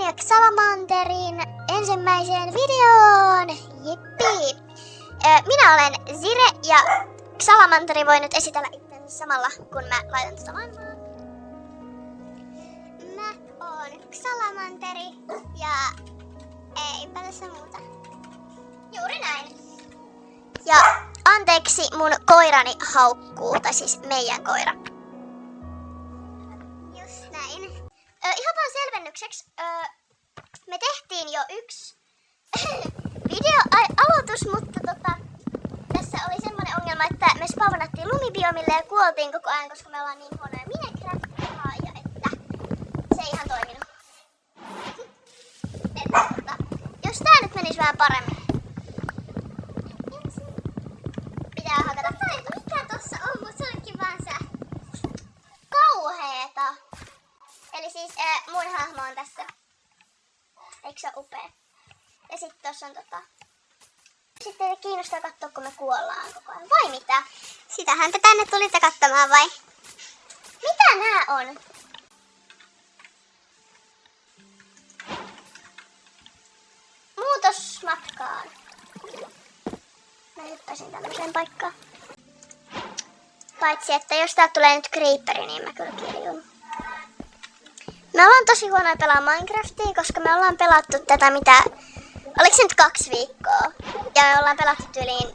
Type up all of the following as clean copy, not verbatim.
ja Xalamanterin ensimmäiseen videoon! Jippi! Minä olen Zire ja Xalamanteri voi nyt esitellä itsensä samalla kun mä laitan tätä maailmaan. Mä oon Xalamanteri ja eipä tässä muuta. Juuri näin. Ja anteeksi mun koirani haukkuu, tai siis meidän koira. Just näin. Ihan vaan selvennykseksi, me tehtiin jo yksi videoaloitus, mutta tässä oli semmoinen ongelma, että me spawnattiin lumibiomille ja kuoltiin koko ajan, koska me ollaan niin huonoja Minecraft-pelaajia, että se ei ihan toiminut. Jos tää nyt menisi vähän paremmin. Pitää hakata taito. Mikä tossa on? Mut se onkin vaan se kauheeta. Eli siis mun hahmo on tässä. Eikö se ole upea? Ja sit tossa on Sitten te kiinnostaa katsoa, kun me kuollaan koko ajan. Vai mitä? Sitähän te tänne tulitte katsomaan vai? Mitä nää on? Muutos matkaan. Mä hyppäsin tämmöiseen paikkaan. Paitsi, että jos täältä tulee nyt creeperi, niin mä kyllä kiljun. Me ollaan tosi huonoja pelaamaan Minecraftia, koska me ollaan pelattu tätä oliko se nyt 2 viikkoa? Ja me ollaan pelattu tyyliin,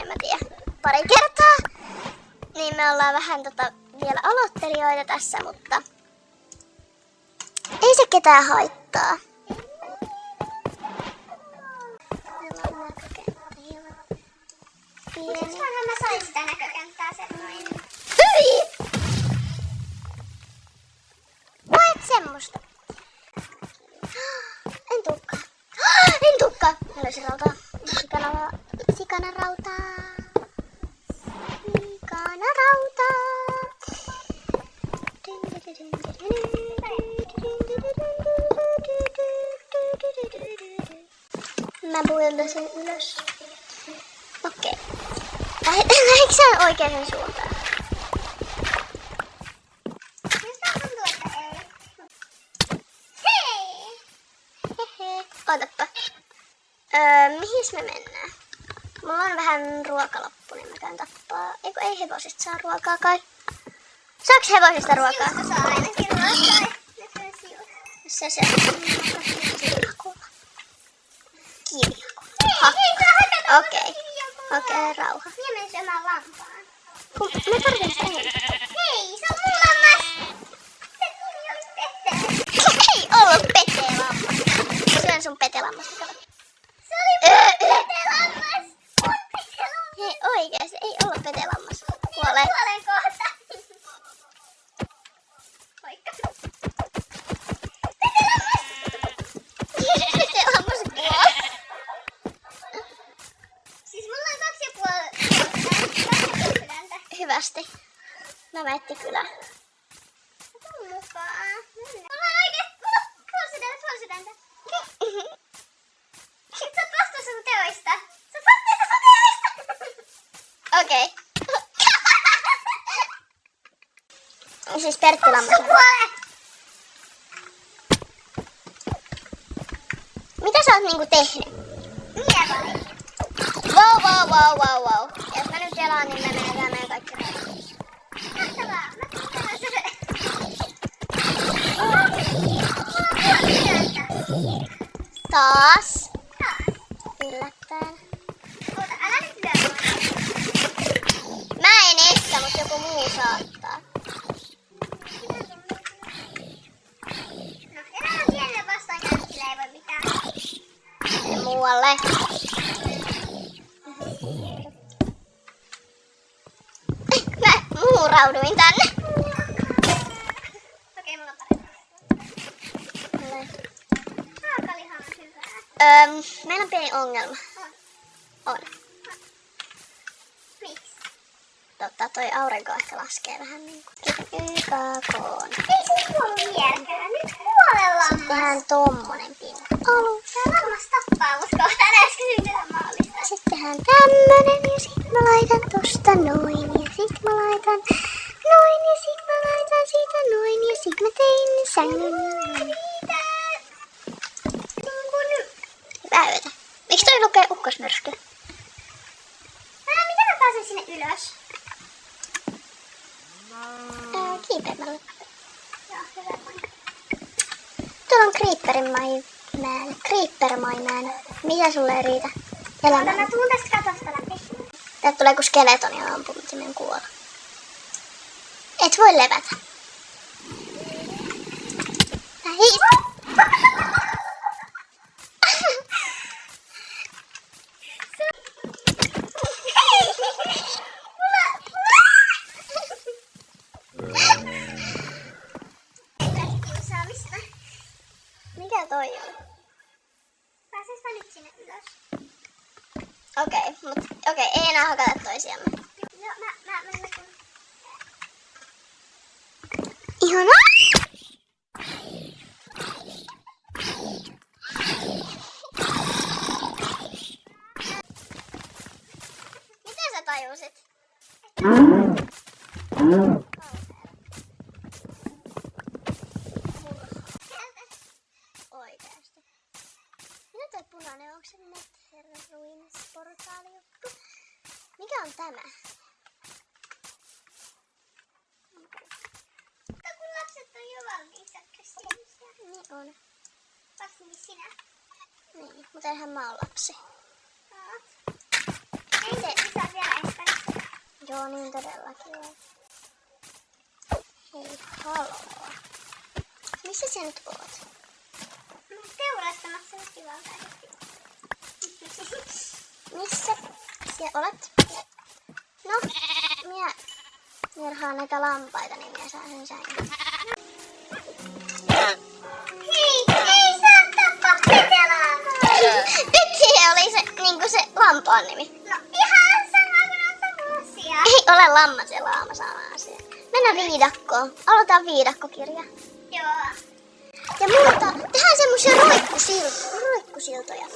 en mä tiedä, pari kertaa. Niin me ollaan vähän vielä aloittelijoita tässä, mutta ei se ketään haittaa. Miksispähän mä sain sitä näkökenttää semmoinen? Hyi! Koet semmoista? En tuukkaan. En tuukkaan! Mä löysin rautaa. Sikanarautaa. Mä puiltasin ylös. Okei. Lähdekö sä oikeaan suuntaan? Minusta tuntuu, että ei. Hei! Hehe. Ootappa. Mihis me mennään? Mulla on vähän ruokaloppu, niin mä käyn tappaa. Eiku ei hevosista saa ruokaa kai. Saaks hevosista ruokaa? Siusta saa ainakin ruokaa. Se. Kivijakula. Okei, rauha. Minä menen syömään lampaan. Me tarvitsen sitä enemmän. Hei, se on mun lammas! Se nimi oli Pete. Ei ollut Pete lammas. Mä syön sun Pete lammas. Se oli mun Pete lammas. Mun Pete lammas. Hei oikeesti, ei ollut Pete lammas. Kuolee. Kuolen kohta. Moikka. Pete lammas! Pete lammas kuoli. Siis mulla on 2,5 sydäntä. Hyvästi. Mä metti kyllä. Tuu mukaan. Mulla on oikeesti puoli sydäntä. Sä oot vastuussa sun teoista. Okei. Siis Pertti lammas. Mitä sä oot niinku tehnyt? Minä vai? Wow. Jos mä nyt jalaan, niin mä menen käymään kaikki reijat. Mahtavaa. Mä katsotaan se. Taas. Yllättäen. Oota, älä nyt lyö mua. Mä en estä, mutta joku muu saattaa. No, elämän pienelle vastaankäynnillä ei voi mitään. Muualle. Mä muurauduin tänne. Okei, mulla on parempi. Raakaliha on hyvää. Meillä on pieni ongelma. On. Miksi? Toi aurinko ehkä laskee vähän niinku. YKK:n. Ei se kuollut vieläkään. Nyt kuole lammas. Sitten tehdään tommonen pieni alus. Tää lammas tappaa mut kohta. Älä äsken syntyä maalista. Sitten tehdään tämmönen ja sit mä laitan tosta noin. Ja sit mä laitan noin ja sit mä laitan siitä noin. Ja sit mä tein sängyn. hiipeämällä. Joo, hyvä. Tuolla on Creeper-maimäen. Mitä sulle ei riitä? Elämään. Mä tuun tästä katosta läpi. Täältä tulee kun skeletoni ja ampumisen kuolla. Et voi levätä. Mikä toi on? Pääsees mä nyt sinne ylös? Okei, ei enää hakata toisiamme. Joo, mä menen kun... Ihanaa! Miten sä tajusit? Oikeasti. Mitä toi punainen? Onko se Netherruins-portaali juttu? Mikä on tämä? Mutta kun lapset on jo valmiiksi aggressiivisia. Niin on. Varsinkin sinä. Niin, mutta eihän mä oo lapsi. Oot. Ei se isä vielä estänyt sitä. Joo, niin todellakin on. Hei, haloo. Missä sä nyt oot? Teurastamassa väkivaltaisesti. Missä sä olet? No, minä murhaan näitä lampaita, niin minä saan sen säin. Hei, ei saa tappaa Petelaamaa! Peti oli se, niinku se lampaan nimi. No ihan sama kuin on sama asia. Ei ole lammas ja laama sama asia. Mennään viidakkoon. Aloitetaan viidakkokirja. Joo. Ja tehdään semmosia roikkusiltoja.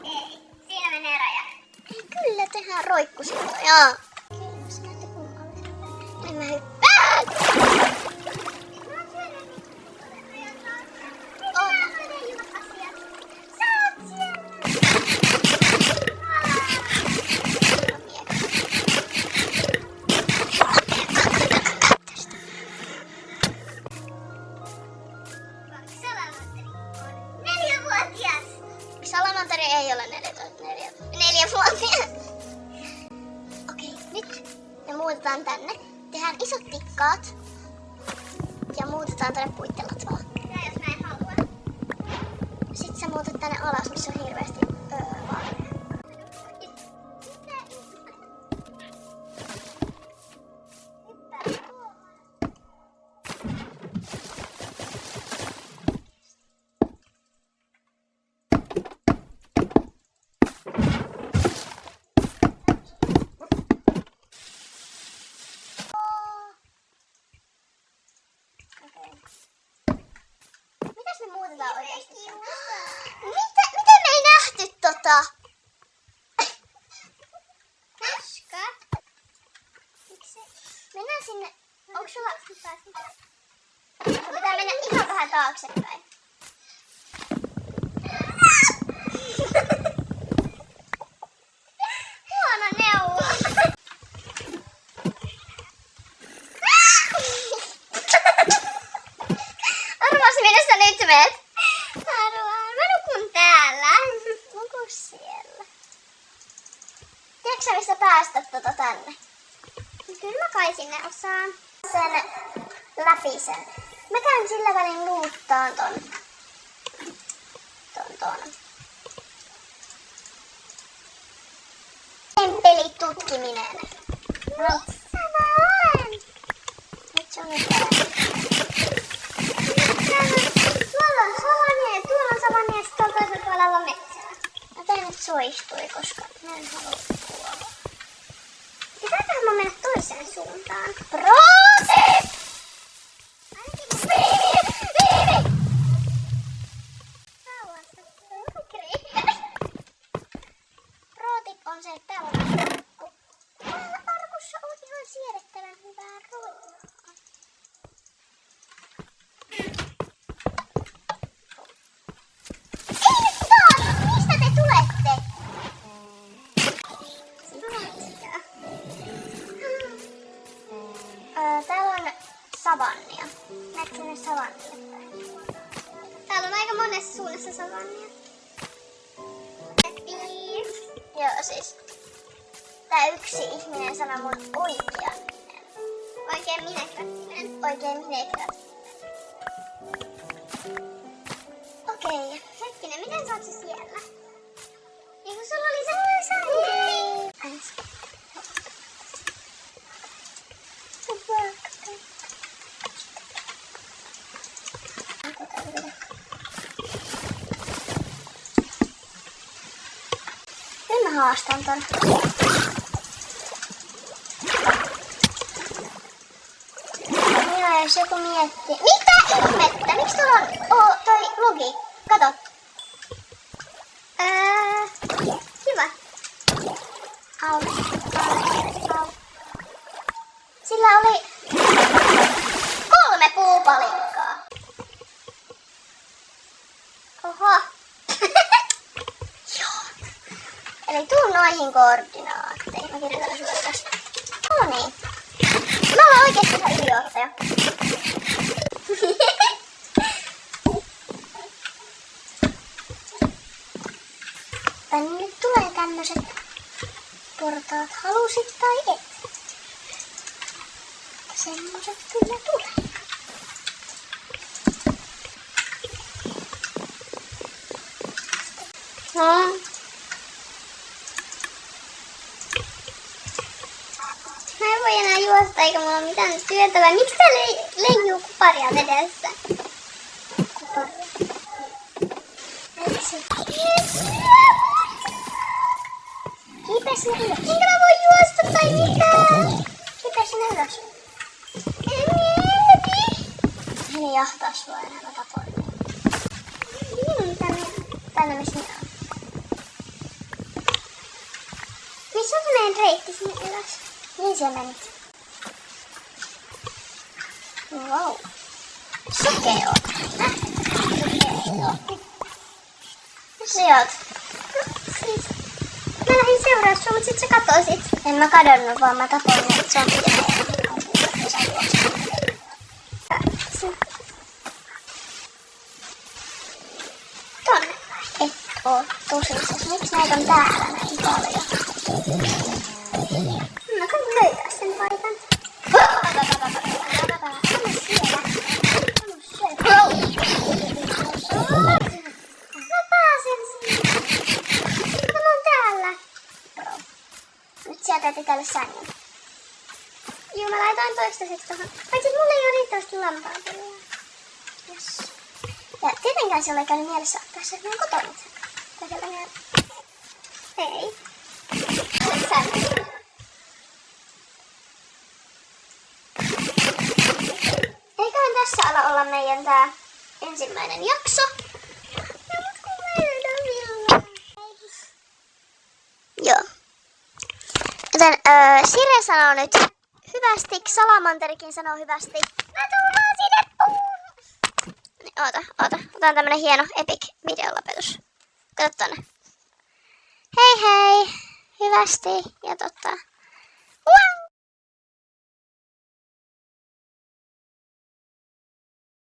Ei, siinä menee raja. Ei, kyllä tehdään roikkusiltoja. Okei, se näyttää kummalle. Näin mä hyppään! Salamanteri ei ole 4-vuotias. Okei, nyt me muutetaan tänne. Tehdään isot tikkaat. Ja muutetaan tänne puittelatvaan. Ja jos mä en halua. Sitten sä muutat tänne alas, missä on hirveästi valmiina. Mitäs me muutetaan oikeesti? Miten me ei nähty tota? Koska? Miksi? Mennään sinne. Onko sulla... Pitää mennä ihan vähän taaksepäin. Huono neuvo. Arvaas, minne sä nyt meet? Arvaan, mä nukun täällä. Nuku siellä. Tiedätkö sä, mistä päästä tänne? Kyllä mä kai sinne osaan. Sen läpi sen. Mä käyn sillä välin luuttaan ton. Temppeli tutkiminen. No, missä mä oon? Nyt se on nyt tuolla on savania ja tuolla on savania ja sitten tuolla toisella puolella on metsää. Mä tää nyt soistui, koska mä en halua kuolla. Pitääköhän mä mennä toiseen suuntaan? Protip! Viivi! Rauhassa. Protip on se, että täällä on arkku. Täällä arkussa on ihan siedettävän hyvää ruokaa. Mistä te tulette? Täällä on savannia. Näetkö ne savannia? Täällä on aika monessa suunnassa savannia. Joo, siis tää yksi ihminen sanoi mun oikean nimen. Oikein Minecraft-nimen. Oikein Minecraft-nimen. Okei, hetkinen, miten sä oot se siellä? Niin kun sulla oli semmoinen säin. Nyt mä haastan ton. Joo, jos joku miettii. Mitä ihmettä? Miksi tuolla on toi logi? Kato. Kiva. Au. Sillä oli 3 puupalikkaa. Oho. Joo. Eli tuu noihin koordinaatteihin. Mä kirjoitan sulle tästä. No niin. Mä olen oikeesti ihan idioottaja. Tänne nyt tulee tämmöset portaat, halusit tai et. Semmoset kyllä tulee. No. Mä en voi enää juosta eikä mulla ole mitään työtä. Miksi tää leijuu kuparia vedessä? Kuparia. Kiipeä sinne ylös. Enkä mä voi juosta tai mitään. Kiipeä sinne ylös. Hän ei jahtaa sua enää, mä tapoin. Tänne missä minä on. Missä on se meidän reitti sinne ylös? Niin siellä menit. Wow. Sokeo. Missä oot? Siis. Mä lähdin seuraa sua, mut sit sä katosit. En mä kadonnut, vaan mä tapoin ne zombia. Tonne vai? Et oo tosissas. Miksi näitä on täällä näin paljon? Mä kan löytää sen paikan. Mä pääsen sinne. Mä oon täällä. Nyt sieltä täytyy tälle sängyn. Juu, mä laitoin toistaiseksi tohon. Paitsi mulla ei oo riittävästi lampaita. Yes. Ja tietenkään siellä ei käynyt mielessä ottaa se meidän kotona. Tai sieltä meidän... Ei. Säännöllinen. Eiköhän tässä ala olla meidän tää ensimmäinen jakso. Ja mut kun meidän joo. Joten Sire sanoo nyt hyvästi, Salamanterikin sanoo hyvästi. Mä tullaan sinne puuhun. Oota. Otan tämmönen hieno epic videolopetus. Kato tonne. Hei hei. Hyvästi. Ja wow.